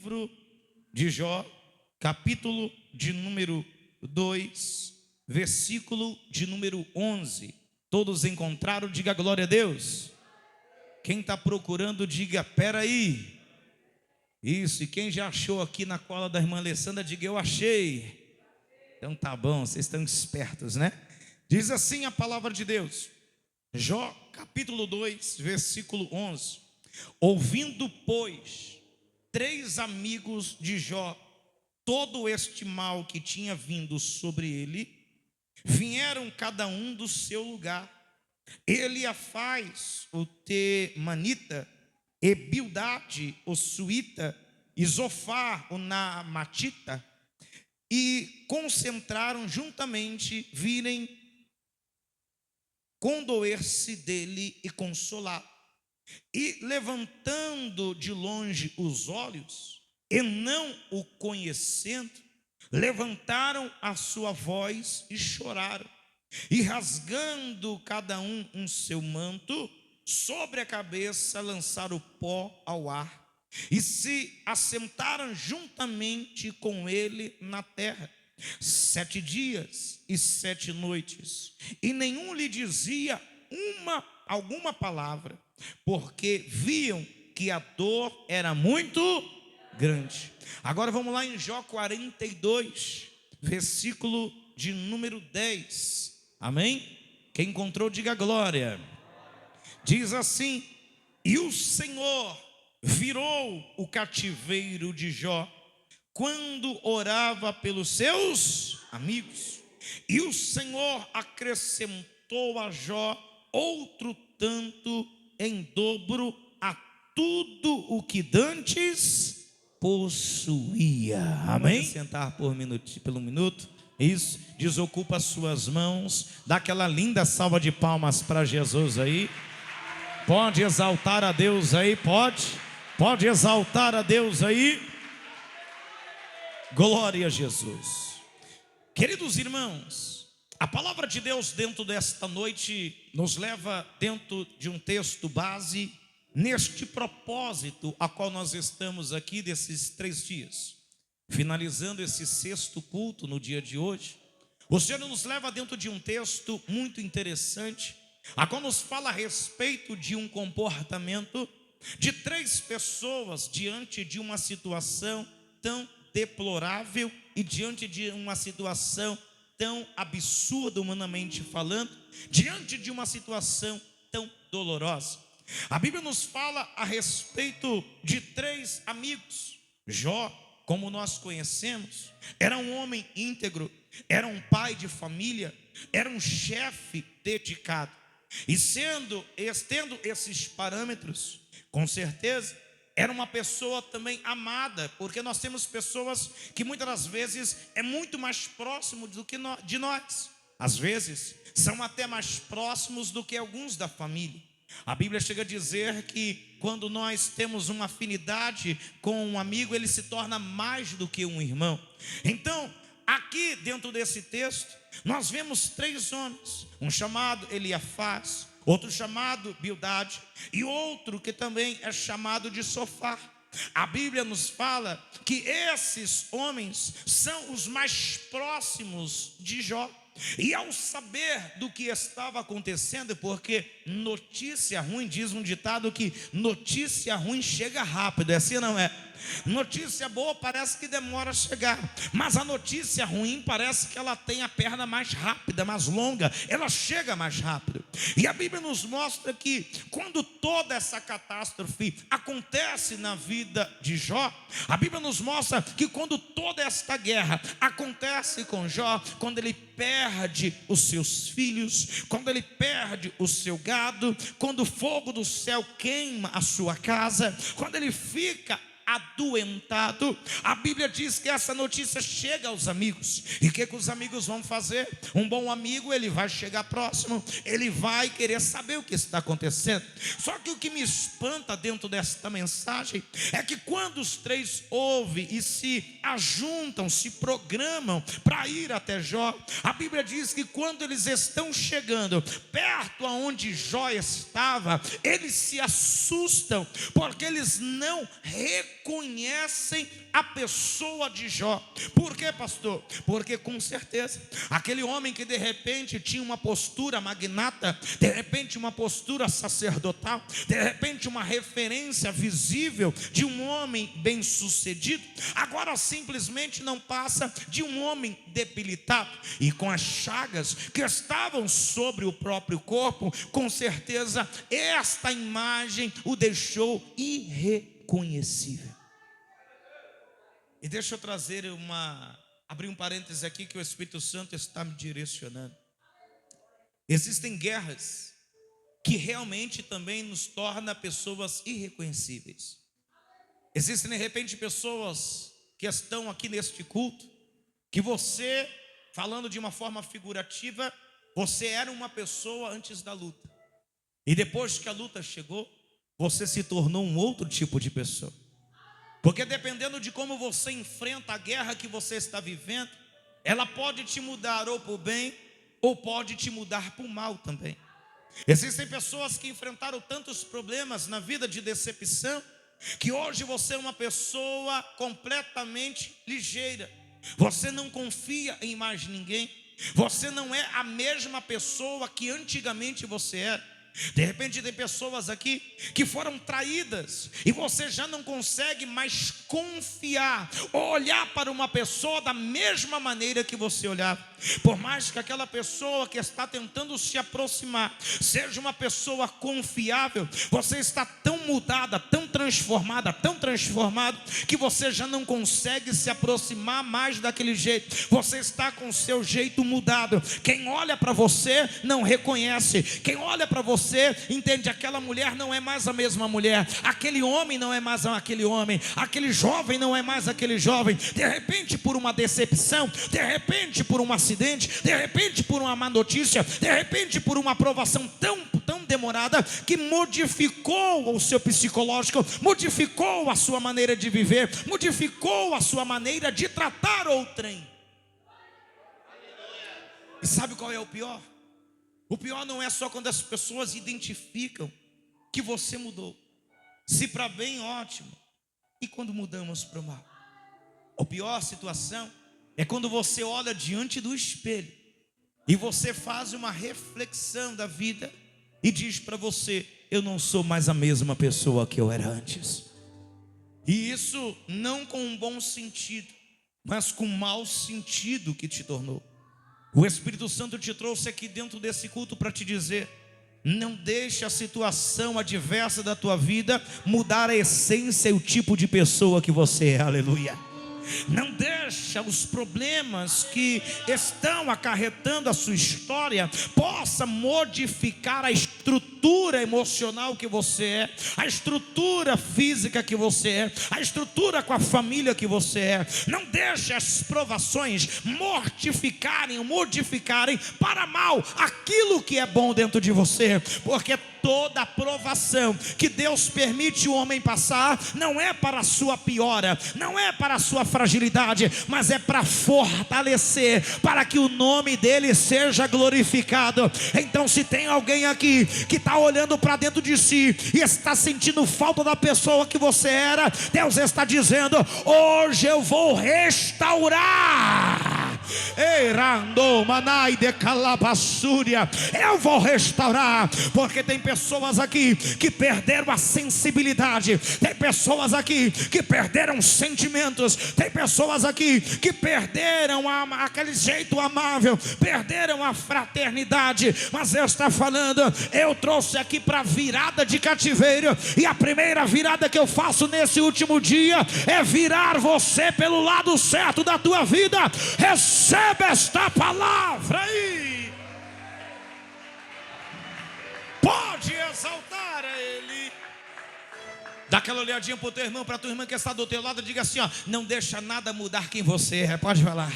livro de Jó, capítulo de número 2, versículo de número 11. Todos encontraram? Diga glória a Deus. Quem está procurando, diga peraí. Isso, e quem já achou aqui na cola da irmã Alessandra, diga eu achei. Então tá bom, vocês estão espertos, né? Diz assim a palavra de Deus, Jó capítulo 2, versículo 11. Ouvindo, pois, 3 amigos de Jó todo este mal que tinha vindo sobre ele, vieram cada um do seu lugar. Eliafaz, o Temanita, e Bildade, o Suíta, e Zofar, o Naamatita, e concentraram juntamente, virem condoer-se dele e consolá-lo. E levantando de longe os olhos, e não o conhecendo, levantaram a sua voz e choraram, e rasgando cada um seu manto, sobre a cabeça lançaram o pó ao ar, e se assentaram juntamente com ele na terra 7 dias e 7 noites, e nenhum lhe dizia alguma palavra, porque viam que a dor era muito grande. Agora vamos lá em Jó 42, versículo de número 10. Amém? Quem encontrou, diga glória. Diz assim: e o Senhor virou o cativeiro de Jó quando orava pelos seus amigos, e o Senhor acrescentou a Jó outro tanto em dobro a tudo o que dantes possuía. Amém? Pode sentar pelo minuto. Isso, desocupa as suas mãos, dá aquela linda salva de palmas para Jesus aí. Pode exaltar a Deus aí, pode exaltar a Deus aí. Glória a Jesus. Queridos irmãos, a palavra de Deus dentro desta noite nos leva dentro de um texto base neste propósito a qual nós estamos aqui desses 3 dias, finalizando esse 6º culto no dia de hoje. O Senhor nos leva dentro de um texto muito interessante, a qual nos fala a respeito de um comportamento de 3 pessoas diante de uma situação tão deplorável e diante de uma situação tão absurda humanamente falando, diante de uma situação tão dolorosa. A Bíblia nos fala a respeito de 3 amigos. Jó, como nós conhecemos, era um homem íntegro, era um pai de família, era um chefe dedicado. E tendo esses parâmetros, com certeza, era uma pessoa também amada, porque nós temos pessoas que muitas das vezes é muito mais próximo do que de nós. Às vezes, são até mais próximos do que alguns da família. A Bíblia chega a dizer que quando nós temos uma afinidade com um amigo, ele se torna mais do que um irmão. Então, aqui dentro desse texto, nós vemos 3 homens, um chamado Eliafaz, outro chamado Bildade e outro que também é chamado de Zofar. A Bíblia nos fala que esses homens são os mais próximos de Jó. E ao saber do que estava acontecendo, porque notícia ruim, diz um ditado que notícia ruim chega rápido, é assim ou não é? Notícia boa parece que demora a chegar, mas a notícia ruim parece que ela tem a perna mais rápida, mais longa, ela chega mais rápido. E a Bíblia nos mostra que quando toda essa catástrofe acontece na vida de Jó, a Bíblia nos mostra que quando toda esta guerra acontece com Jó, quando ele perde os seus filhos, quando ele perde o seu gado, quando o fogo do céu queima a sua casa, quando ele fica adoentado, a Bíblia diz que essa notícia chega aos amigos. E o que os amigos vão fazer? Um bom amigo, ele vai chegar próximo, ele vai querer saber o que está acontecendo. Só que o que me espanta dentro desta mensagem é que quando os 3 ouvem e se ajuntam, se programam para ir até Jó, a Bíblia diz que quando eles estão chegando perto aonde Jó estava, eles se assustam, porque eles não reconhecem reconhecem a pessoa de Jó. Por quê, pastor? Porque com certeza, aquele homem que de repente tinha uma postura magnata, de repente uma postura sacerdotal, de repente uma referência visível de um homem bem-sucedido, agora simplesmente não passa de um homem debilitado, e com as chagas que estavam sobre o próprio corpo, com certeza esta imagem o deixou irreconhecível. E deixa eu abrir um parêntese aqui que o Espírito Santo está me direcionando. Existem guerras que realmente também nos tornam pessoas irreconhecíveis. Existem de repente pessoas que estão aqui neste culto, que você, falando de uma forma figurativa, você era uma pessoa antes da luta, e depois que a luta chegou, você se tornou um outro tipo de pessoa. Porque dependendo de como você enfrenta a guerra que você está vivendo, ela pode te mudar ou para o bem, ou pode te mudar para o mal também. Existem pessoas que enfrentaram tantos problemas na vida de decepção, que hoje você é uma pessoa completamente ligeira. Você não confia em mais ninguém. Você não é a mesma pessoa que antigamente você era. De repente tem pessoas aqui que foram traídas, e você já não consegue mais confiar, olhar para uma pessoa da mesma maneira que você olhava. Por mais que aquela pessoa que está tentando se aproximar seja uma pessoa confiável, você está tão mudada, tão transformada, que você já não consegue se aproximar mais daquele jeito. Você está com o seu jeito mudado. Quem olha para você não reconhece. Quem olha para você entende, aquela mulher não é mais a mesma mulher, aquele homem não é mais aquele homem, aquele jovem não é mais aquele jovem. De repente por uma decepção, de repente por um acidente, de repente por uma má notícia, de repente por uma aprovação tão demorada, que modificou o seu psicológico, modificou a sua maneira de viver, modificou a sua maneira de tratar outrem. E sabe qual é o pior? O pior não é só quando as pessoas identificam que você mudou. Se para bem, ótimo. E quando mudamos para o mal? A pior situação é quando você olha diante do espelho e você faz uma reflexão da vida e diz para você: eu não sou mais a mesma pessoa que eu era antes. E isso não com um bom sentido, mas com um mau sentido que te tornou. O Espírito Santo te trouxe aqui dentro desse culto para te dizer: não deixe a situação adversa da tua vida mudar a essência e o tipo de pessoa que você é. Aleluia. Não deixa os problemas que estão acarretando a sua história possa modificar a estrutura emocional que você é, a estrutura física que você é, a estrutura com a família que você é. Não deixe as provações mortificarem ou modificarem para mal aquilo que é bom dentro de você, porque toda a provação que Deus permite o homem passar não é para a sua piora, não é para a sua fragilidade, mas é para fortalecer, para que o nome dele seja glorificado. Então, se tem alguém aqui que está olhando para dentro de si e está sentindo falta da pessoa que você era, Deus está dizendo: hoje eu vou restaurar. Eu vou restaurar, porque tem pessoas aqui que perderam a sensibilidade, tem pessoas aqui que perderam sentimentos, tem pessoas aqui que perderam aquele jeito amável, perderam a fraternidade. Mas Deus está falando: eu trouxe aqui para virada de cativeiro, e a primeira virada que eu faço nesse último dia é virar você pelo lado certo da tua vida. Recebe esta palavra aí. Pode exaltar a Ele. Dá aquela olhadinha para o teu irmão, para a tua irmã que está do teu lado, diga assim: ó, não deixa nada mudar quem você é. Pode falar.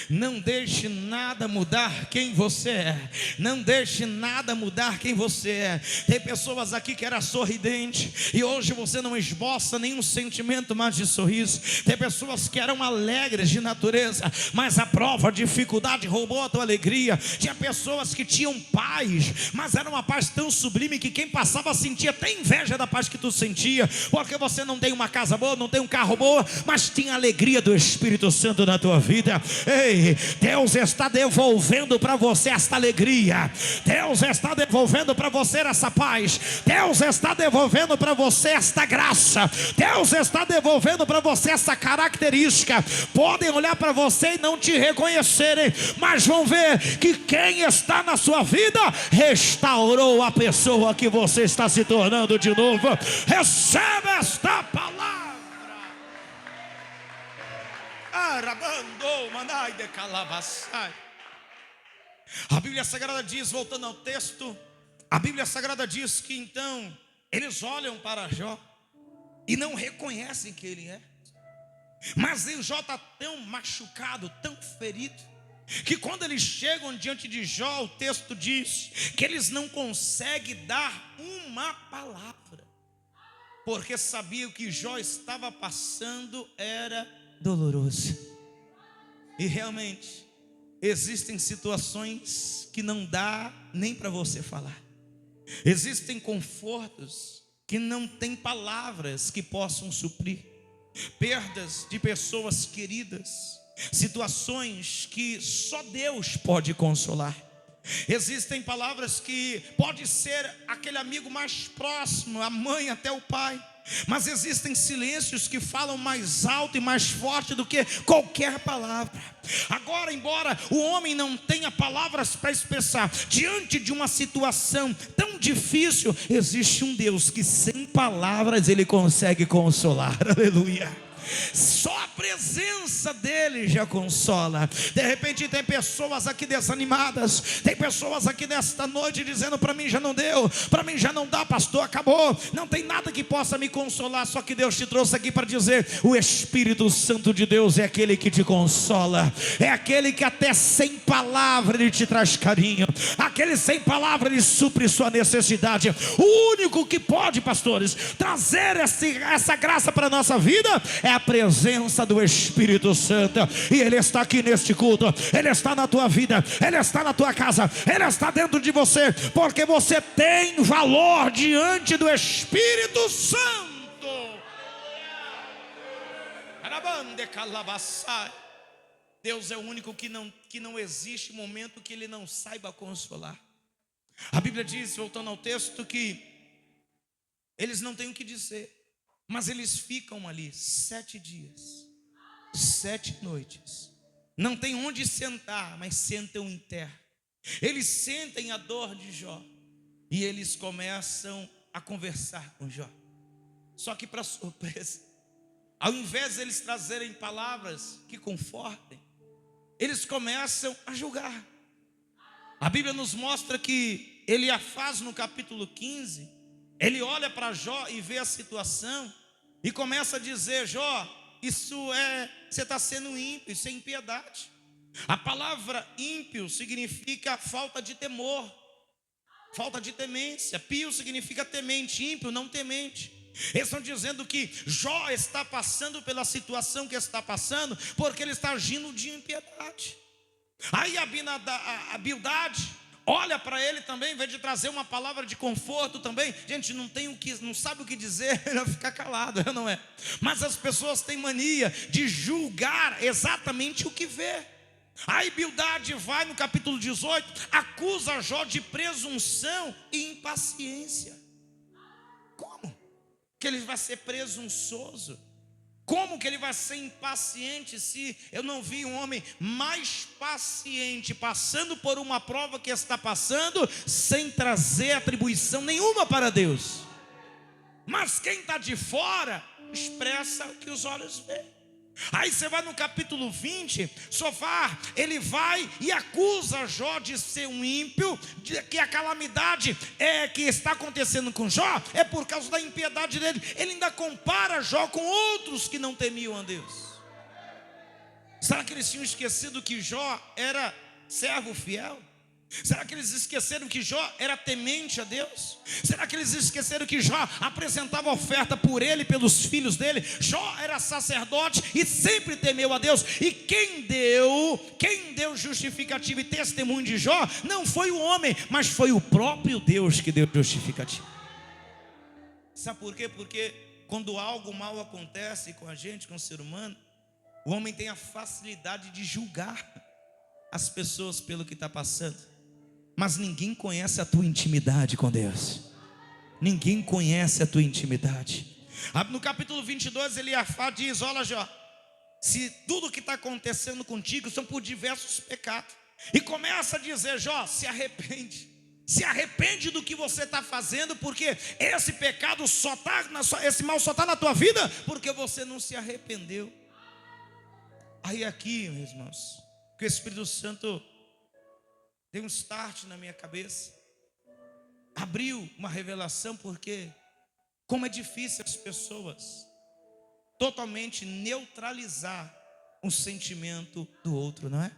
Não deixe nada mudar quem você é. Não deixe nada mudar quem você é. Tem pessoas aqui que era sorridente e hoje você não esboça nenhum sentimento mais de sorriso. Tem pessoas que eram alegres de natureza, mas a prova, a dificuldade roubou a tua alegria. Tinha pessoas que tinham paz, mas era uma paz tão sublime que quem passava sentia até inveja da paz que tu sentia, porque você não tem uma casa boa, não tem um carro bom, mas tinha a alegria do Espírito Santo na tua vida. Ei, Deus está devolvendo para você esta alegria. Deus está devolvendo para você essa paz. Deus está devolvendo para você esta graça. Deus está devolvendo para você essa característica. Podem olhar para você e não te reconhecerem, mas vão ver que quem está na sua vida restaurou a pessoa que você está se tornando de novo. Receba esta palavra. A Bíblia Sagrada diz, voltando ao texto, a Bíblia Sagrada diz que então eles olham para Jó e não reconhecem que ele é. Mas Jó está tão machucado, tão ferido, que quando eles chegam diante de Jó, o texto diz que eles não conseguem dar uma palavra, porque sabiam que Jó estava passando era doloroso. E realmente existem situações que não dá nem para você falar. Existem confortos que não tem palavras que possam suprir. Perdas de pessoas queridas, situações que só Deus pode consolar. Existem palavras que pode ser aquele amigo mais próximo, a mãe até o pai, mas existem silêncios que falam mais alto e mais forte do que qualquer palavra. Agora, embora o homem não tenha palavras para expressar diante de uma situação tão difícil, existe um Deus que sem palavras ele consegue consolar. Aleluia. Só a presença dele já consola. De repente tem pessoas aqui desanimadas, tem pessoas aqui nesta noite dizendo: para mim já não deu, para mim já não dá, pastor, acabou, não tem nada que possa me consolar. Só que Deus te trouxe aqui para dizer: o Espírito Santo de Deus é aquele que te consola, é aquele que até sem palavra ele te traz carinho, aquele sem palavra ele supre sua necessidade. O único que pode, pastores, trazer essa graça para a nossa vida é a presença do Espírito Santo. E ele está aqui neste culto, ele está na tua vida, ele está na tua casa, ele está dentro de você, porque você tem valor diante do Espírito Santo. Deus é o único que não existe momento que ele não saiba consolar. A Bíblia diz, voltando ao texto, que eles não têm o que dizer, mas eles ficam ali 7 dias, 7 noites. Não tem onde sentar, mas sentam em terra. Eles sentem a dor de Jó e eles começam a conversar com Jó. Só que, para surpresa, ao invés de eles trazerem palavras que confortem, eles começam a julgar. A Bíblia nos mostra que Eliafaz, no capítulo 15, ele olha para Jó e vê a situação e começa a dizer: Jó, você está sendo ímpio, isso é impiedade. A palavra ímpio significa falta de temor, falta de temência. Pio significa temente, ímpio não temente. Eles estão dizendo que Jó está passando pela situação que está passando porque ele está agindo de impiedade. Aí a Bildade olha para ele também, em vez de trazer uma palavra de conforto também. Gente, não sabe o que dizer, ele vai ficar calado, não é? Mas as pessoas têm mania de julgar exatamente o que vê. Aí Bildade vai no capítulo 18, acusa Jó de presunção e impaciência. Como que ele vai ser presunçoso? Como que ele vai ser impaciente se eu não vi um homem mais paciente passando por uma prova que está passando sem trazer atribuição nenhuma para Deus? Mas quem está de fora expressa o que os olhos veem. Aí você vai no capítulo 20, Sofar, ele vai e acusa Jó de ser um ímpio, de que a calamidade que está acontecendo com Jó é por causa da impiedade dele. Ele ainda compara Jó com outros que não temiam a Deus. Será que eles tinham esquecido que Jó era servo fiel? Será que eles esqueceram que Jó era temente a Deus? Será que eles esqueceram que Jó apresentava oferta por ele e pelos filhos dele? Jó era sacerdote e sempre temeu a Deus. E quem deu justificativa e testemunho de Jó não foi o homem, mas foi o próprio Deus que deu justificativa. Sabe por quê? Porque quando algo mal acontece com a gente, com o ser humano, o homem tem a facilidade de julgar as pessoas pelo que está passando. Mas ninguém conhece a tua intimidade com Deus. Ninguém conhece a tua intimidade. No capítulo 22, Eliafá diz: olha, Jó, se tudo que está acontecendo contigo são por diversos pecados. E começa a dizer: Jó, se arrepende. Se arrepende do que você está fazendo, porque esse pecado só está, esse mal só está na tua vida, porque você não se arrependeu. Aí aqui, meus irmãos, que o Espírito Santo deu um start na minha cabeça, abriu uma revelação, porque como é difícil as pessoas totalmente neutralizar um sentimento do outro, não é?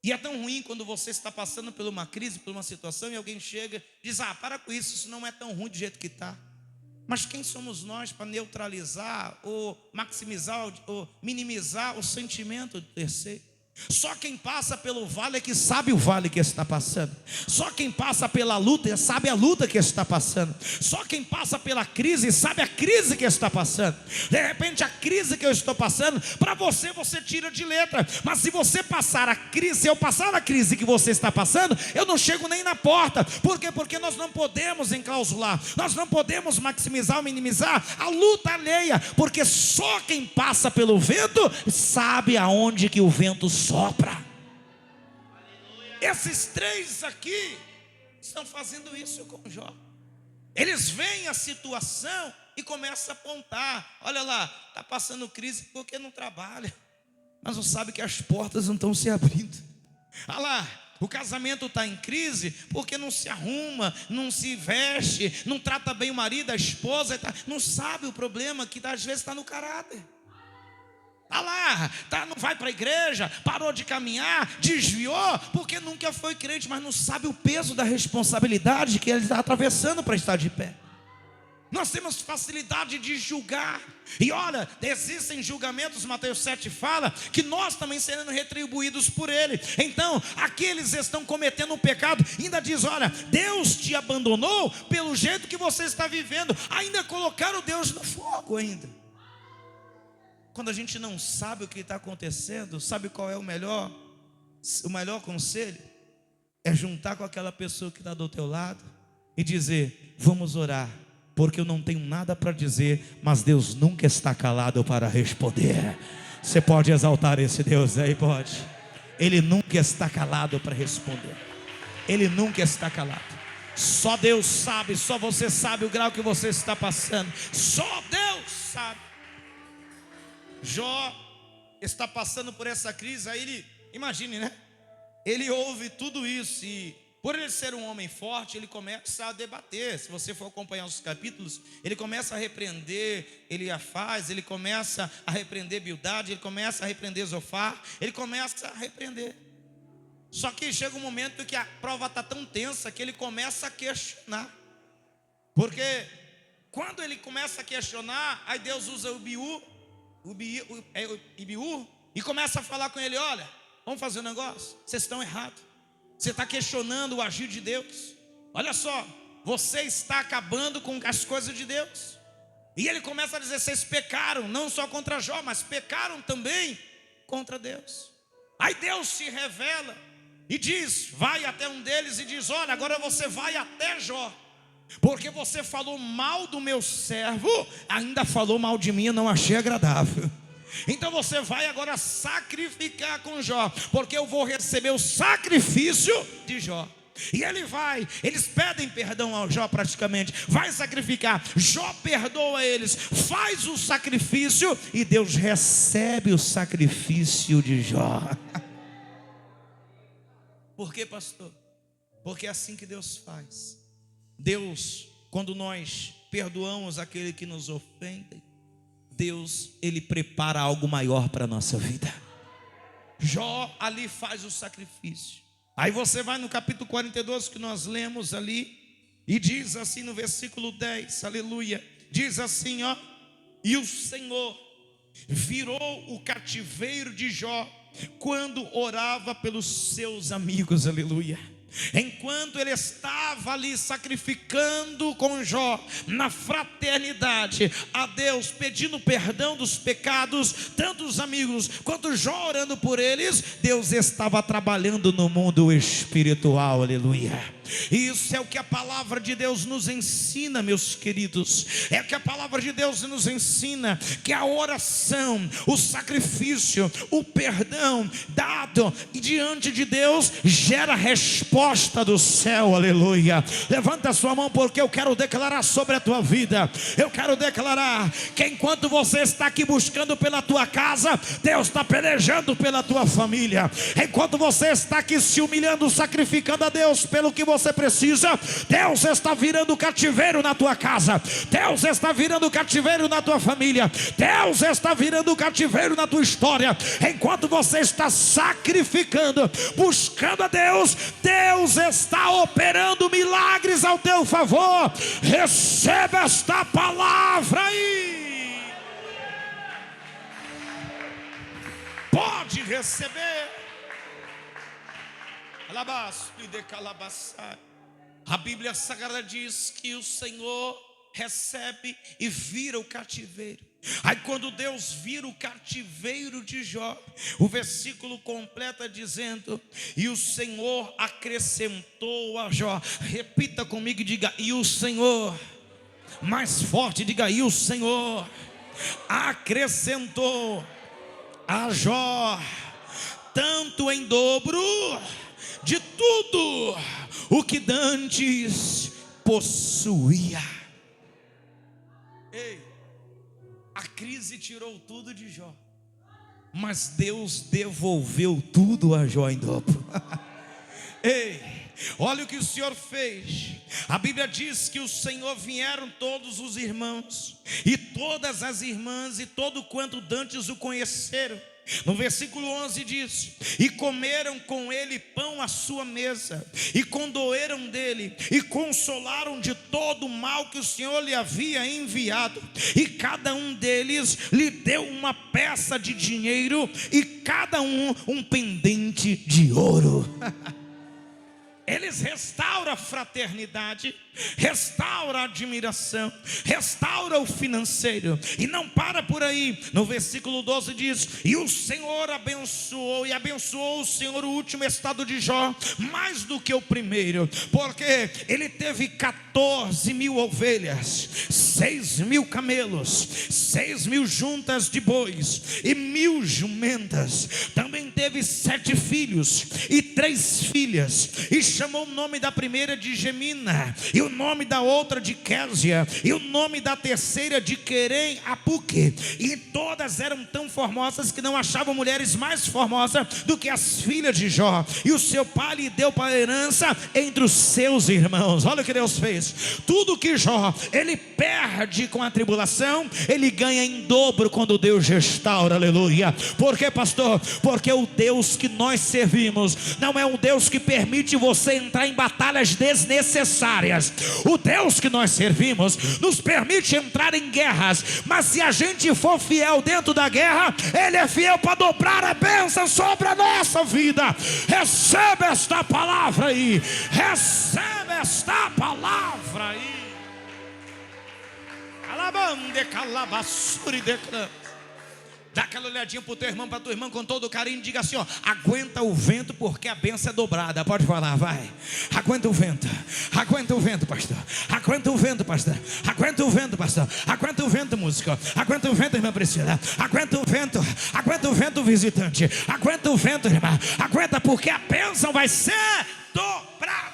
E é tão ruim quando você está passando por uma crise, por uma situação, e alguém chega e diz: para com isso, isso não é tão ruim do jeito que está. Mas quem somos nós para neutralizar, ou maximizar, ou minimizar o sentimento do terceiro? Só quem passa pelo vale é que sabe o vale que está passando. Só quem passa pela luta sabe a luta que está passando. Só quem passa pela crise sabe a crise que está passando. De repente a crise que eu estou passando, para você, você tira de letra. Mas se você passar a crise, se eu passar a crise que você está passando, eu não chego nem na porta. Por quê? Porque nós não podemos enclausular, nós não podemos maximizar ou minimizar a luta alheia. Porque só quem passa pelo vento sabe aonde que o vento sopra. Esses três aqui estão fazendo isso com Jó. Eles veem a situação e começam a apontar: olha lá, está passando crise porque não trabalha, mas não sabe que as portas não estão se abrindo. Olha lá, o casamento está em crise porque não se arruma, não se veste, não trata bem o marido, a esposa, não sabe o problema que às vezes está no caráter. Está lá, não vai para a igreja, parou de caminhar, desviou, porque nunca foi crente, mas não sabe o peso da responsabilidade que ele está atravessando para estar de pé. Nós temos facilidade de julgar. E olha, existem julgamentos, Mateus 7 fala, que nós também seremos retribuídos por ele. Então, aqueles estão cometendo um pecado, ainda diz: olha, Deus te abandonou pelo jeito que você está vivendo. Ainda colocaram Deus no fogo ainda. Quando a gente não sabe o que está acontecendo, sabe qual é o melhor conselho? É juntar com aquela pessoa que está do teu lado e dizer: vamos orar, porque eu não tenho nada para dizer, mas Deus nunca está calado para responder. Você pode exaltar esse Deus aí? Pode. Ele nunca está calado para responder. Ele nunca está calado. Só Deus sabe, só você sabe o grau que você está passando. Só Deus sabe. Jó está passando por essa crise. Aí ele, imagine, né? Ele ouve tudo isso e, por ele ser um homem forte, ele começa a debater. Se você for acompanhar os capítulos, ele começa a repreender Eliafaz, ele começa a repreender Bildade, ele começa a repreender Zofar, ele começa a repreender. Só que chega um momento que a prova está tão tensa que ele começa a questionar. Porque quando ele começa a questionar, aí Deus usa o Ibiú e começa a falar com ele: olha, vamos fazer um negócio, vocês estão errados. Você está questionando o agir de Deus. Olha só, você está acabando com as coisas de Deus. E ele começa a dizer: vocês pecaram, não só contra Jó, mas pecaram também contra Deus. Aí Deus se revela e diz, vai até um deles e diz: olha, agora você vai até Jó, porque você falou mal do meu servo, ainda falou mal de mim, eu não achei agradável. Então você vai agora sacrificar com Jó, porque eu vou receber o sacrifício de Jó. E ele vai, eles pedem perdão ao Jó praticamente, vai sacrificar, Jó perdoa eles, faz o sacrifício e Deus recebe o sacrifício de Jó. Por quê, pastor? Porque é assim que Deus faz. Deus, quando nós perdoamos aquele que nos ofende, Deus, Ele prepara algo maior para a nossa vida. Jó ali faz o sacrifício. Aí você vai no capítulo 42 que nós lemos ali, e diz assim no versículo 10, aleluia, diz assim, ó: e o Senhor virou o cativeiro de Jó quando orava pelos seus amigos, aleluia. Enquanto ele estava ali sacrificando com Jó, na fraternidade a Deus, pedindo perdão dos pecados, tanto os amigos quanto Jó orando por eles, Deus estava trabalhando no mundo espiritual, aleluia. Isso é o que a palavra de Deus nos ensina, meus queridos. É o que a palavra de Deus nos ensina, que a oração, o sacrifício, o perdão dado diante de Deus gera resposta do céu, aleluia. Levanta a sua mão, porque eu quero declarar sobre a tua vida. Eu quero declarar que enquanto você está aqui buscando pela tua casa, Deus está pelejando pela tua família. Enquanto você está aqui se humilhando, sacrificando a Deus pelo que você precisa, Deus está virando cativeiro na tua casa. Deus está virando cativeiro na tua família. Deus está virando cativeiro na tua história. Enquanto você está sacrificando, buscando a Deus, Deus está operando milagres ao teu favor. Receba esta palavra aí. Pode receber. A Bíblia Sagrada diz que o Senhor recebe e vira o cativeiro. Aí quando Deus vira o cativeiro de Jó, o versículo completa dizendo: e o Senhor acrescentou a Jó. Repita comigo e diga: e o Senhor. Mais forte, diga: e o Senhor acrescentou a Jó tanto em dobro de tudo o que dantes possuía. Ei, a crise tirou tudo de Jó, mas Deus devolveu tudo a Jó em dobro. Ei, olha o que o Senhor fez. A Bíblia diz que o Senhor vieram todos os irmãos e todas as irmãs e todo quanto dantes o conheceram. No versículo 11 diz: e comeram com ele pão à sua mesa, e condoeram dele, e consolaram de todo o mal que o Senhor lhe havia enviado. E cada um deles lhe deu uma peça de dinheiro, e cada um pendente de ouro. Eles restauram a fraternidade, restaura a admiração, restaura o financeiro. E não para por aí. No versículo 12 diz: e o Senhor abençoou, e abençoou o Senhor o último estado de Jó mais do que o primeiro, porque ele teve 14.000 ovelhas, 6.000 camelos, 6.000 juntas de bois e 1.000 jumentas. Também teve 7 filhos e 3 filhas, e chamou o nome da primeira de Gemina, e o nome da outra de Késia, e o nome da terceira de Querem Apuque. E todas eram tão formosas que não achavam mulheres mais formosas do que as filhas de Jó. E o seu pai lhe deu para herança entre os seus irmãos. Olha o que Deus fez. Tudo que Jó ele perde com a tribulação, ele ganha em dobro quando Deus restaura. Aleluia. Por quê, pastor? Porque o Deus que nós servimos não é um Deus que permite você entrar em batalhas desnecessárias. O Deus que nós servimos nos permite entrar em guerras, mas se a gente for fiel dentro da guerra, Ele é fiel para dobrar a bênção sobre a nossa vida. Recebe esta palavra aí. Recebe esta palavra aí. Alabande calabassuri de crã. Dá aquela olhadinha para o teu irmão, para a tua irmã com todo carinho. Diga assim, ó: aguenta o vento, porque a bênção é dobrada. Pode falar, vai. Aguenta o vento. Aguenta o vento, pastor. Aguenta o vento, pastor. Aguenta o vento, pastor. Aguenta o vento, música. Aguenta o vento, irmã Priscila. Aguenta o vento. Aguenta o vento, visitante. Aguenta o vento, irmã. Aguenta, porque a bênção vai ser dobrada.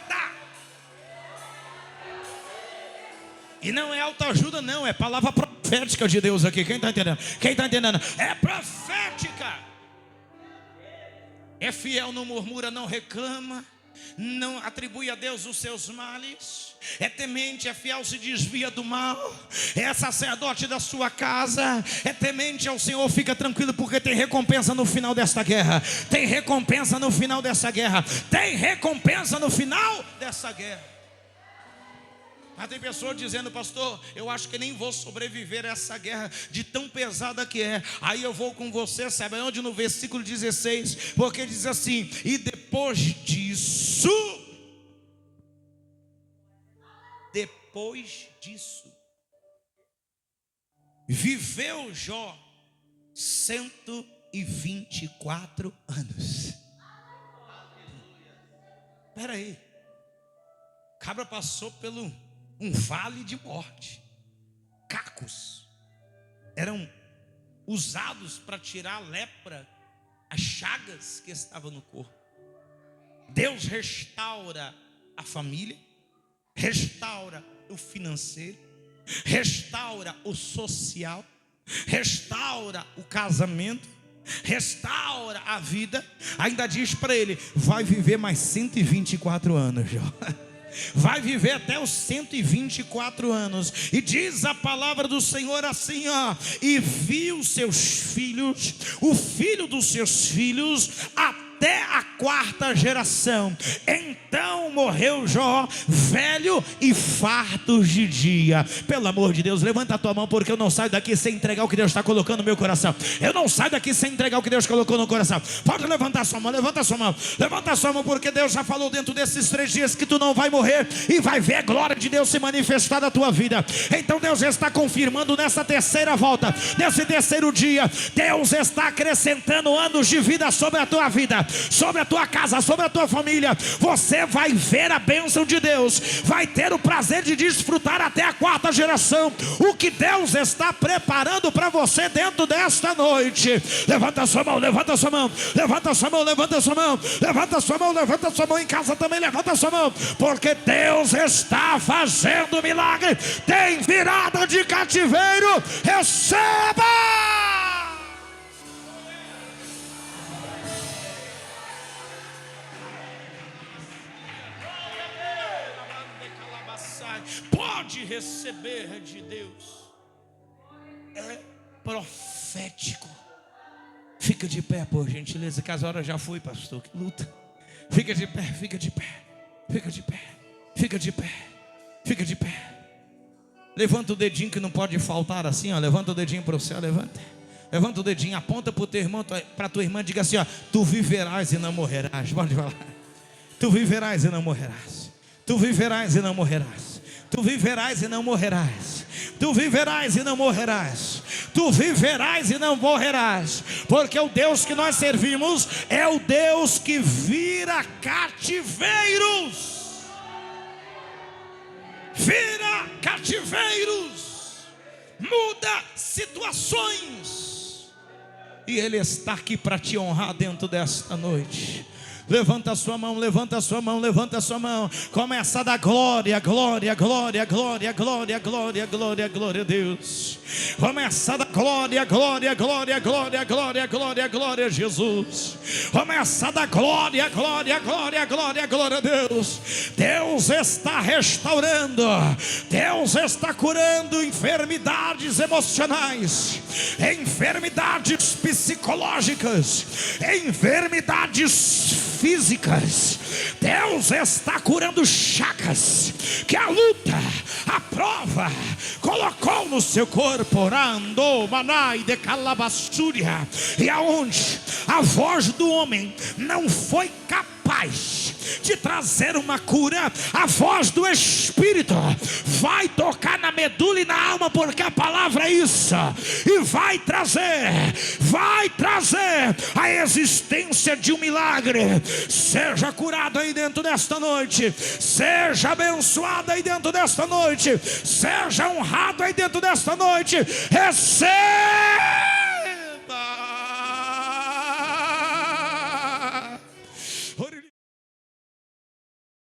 E não é autoajuda, não. É palavra profética de Deus aqui. Quem está entendendo? Quem está entendendo? É profética. É fiel, não murmura, não reclama. não atribui a Deus os seus males, é temente, é fiel, se desvia do mal, é sacerdote da sua casa, é temente ao Senhor, fica tranquilo, porque tem recompensa no final desta guerra. Tem recompensa no final dessa guerra. Tem recompensa no final dessa guerra. Mas tem pessoas dizendo: pastor, eu acho que nem vou sobreviver a essa guerra, de tão pesada que é. Aí eu vou com você, sabe onde? No versículo 16, porque diz assim: e depois disso, viveu Jó 124 anos. Espera aí, cabra passou pelo um vale de morte. Cacos eram usados para tirar a lepra, as chagas que estavam no corpo. Deus restaura a família, restaura o financeiro, restaura o social, restaura o casamento, restaura a vida. Ainda diz para ele: vai viver mais 124 anos, Jó. Vai viver até os 124 anos. E diz a palavra do Senhor assim, ó: e viu seus filhos, o filho dos seus filhos, até a quarta geração. Então morreu Jó, velho e farto de dia. Pelo amor de Deus, levanta a tua mão, porque eu não saio daqui sem entregar o que Deus está colocando no meu coração. Eu não saio daqui sem entregar o que Deus colocou no coração. Pode levantar sua mão, levanta sua mão, levanta sua mão, porque Deus já falou dentro desses 3 dias que tu não vai morrer e vai ver a glória de Deus se manifestar na tua vida. Então Deus está confirmando nessa terceira volta, nesse terceiro dia, Deus está acrescentando anos de vida sobre a tua vida, sobre a tua casa, sobre a tua família. Você vai ver a bênção de Deus, vai ter o prazer de desfrutar até a quarta geração o que Deus está preparando para você dentro desta noite. Levanta a sua mão, levanta a sua mão, levanta a sua mão, levanta a sua mão, levanta a sua mão, levanta a sua mão. Em casa também levanta a sua mão, porque Deus está fazendo milagre. Tem virada de cativeiro. Receba! Pode receber de Deus. É profético. Fica de pé, por gentileza, que as horas já foi, pastor. Que luta. Fica de pé, fica de pé, fica de pé, fica de pé, fica de pé. Levanta o dedinho que não pode faltar assim, ó. Levanta o dedinho para o céu, levanta. Levanta o dedinho, aponta para o teu irmão, para tua irmã, diga assim, ó: tu viverás e não morrerás. Pode falar. Tu viverás e não morrerás. Tu viverás e não morrerás. Tu viverás e não morrerás. Tu viverás e não morrerás. Tu viverás e não morrerás. Porque o Deus que nós servimos é o Deus que vira cativeiros. Vira cativeiros. Muda situações. E Ele está aqui para te honrar dentro desta noite. Levanta a sua mão, levanta a sua mão, levanta a sua mão. Começa a dar glória, glória, glória, glória, glória, glória, glória, glória a Deus. Começa a dar glória, glória, glória, glória, glória, glória, glória a Jesus. Começa a dar glória, glória, glória, glória, glória a Deus. Deus está restaurando. Deus está curando enfermidades emocionais, enfermidades psicológicas, enfermidades físicas. Deus está curando chagas que a luta, a prova colocou no seu corpo. Andou manai de calabaçúria, e aonde a voz do homem não foi capaz de trazer uma cura, a voz do Espírito vai tocar na medula e na alma, porque a palavra é isso, e vai trazer a existência de um milagre. Seja curado aí dentro desta noite, seja abençoado aí dentro desta noite, seja honrado aí dentro desta noite. Receba!